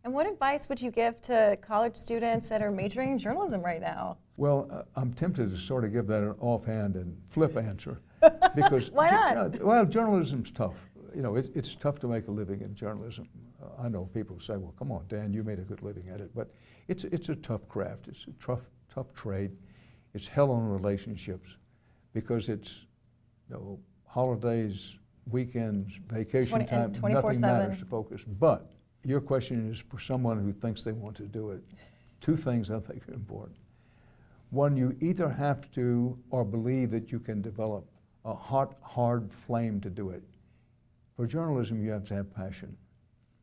And what advice would you give to college students that are majoring in journalism right now? Well, I'm tempted to sort of give that an offhand and flip answer. Because Why not? Well, journalism's tough. You know, it's tough to make a living in journalism. I know people say, well, come on, Dan, you made a good living at it. But it's a tough craft. It's a tough trade. It's hell on relationships because it's, you know, holidays, weekends, vacation time, nothing matters to focus. But your question is for someone who thinks they want to do it. Two things I think are important. One, you either have to or believe that you can develop a hot, hard flame to do it. For journalism, you have to have passion.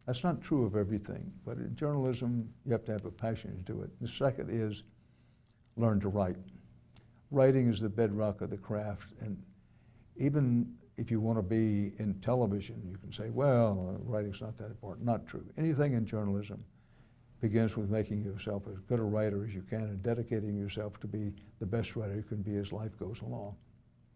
That's not true of everything, but in journalism, you have to have a passion to do it. The second is learn to write. Writing is the bedrock of the craft, and even if you want to be in television, you can say, well, writing's not that important. Not true. Anything in journalism begins with making yourself as good a writer as you can and dedicating yourself to be the best writer you can be as life goes along.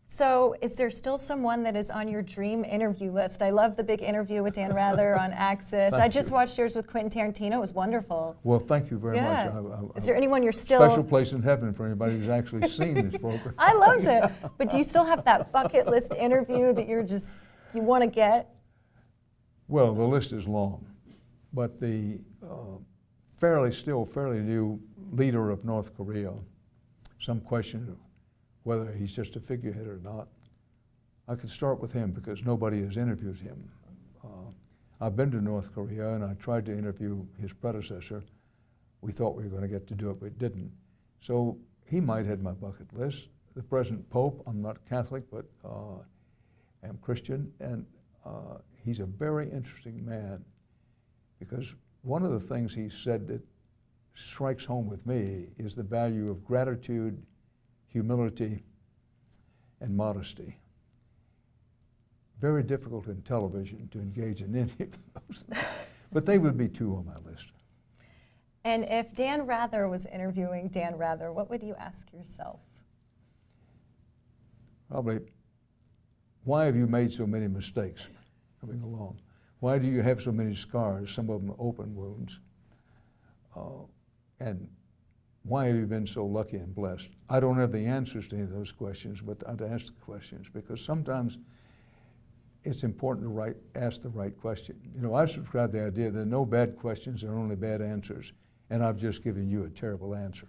So is there still someone that is on your dream interview list? I love the big interview with Dan Rather on Access. I just watched yours with Quentin Tarantino. It was wonderful. Well, thank you very much. Is there anyone you're still... Special place in heaven for anybody who's actually seen this program. I loved it. But do you still have that bucket list interview that you want to get? Well, the list is long. But the still fairly new leader of North Korea, some question of whether he's just a figurehead or not. I could start with him because nobody has interviewed him. I've been to North Korea and I tried to interview his predecessor. We thought we were going to get to do it, but didn't. So he might head my bucket list. The present Pope, I'm not Catholic, but I'm Christian, and he's a very interesting man because one of the things he said that strikes home with me is the value of gratitude, humility, and modesty. Very difficult in television to engage in any of those things, but they would be two on my list. And if Dan Rather was interviewing Dan Rather, what would you ask yourself? Probably, why have you made so many mistakes coming along? Why do you have so many scars, some of them open wounds? And why have you been so lucky and blessed? I don't have the answers to any of those questions, but I'd ask the questions because sometimes it's important to ask the right question. You know, I subscribe to the idea that there are no bad questions, there are only bad answers, and I've just given you a terrible answer.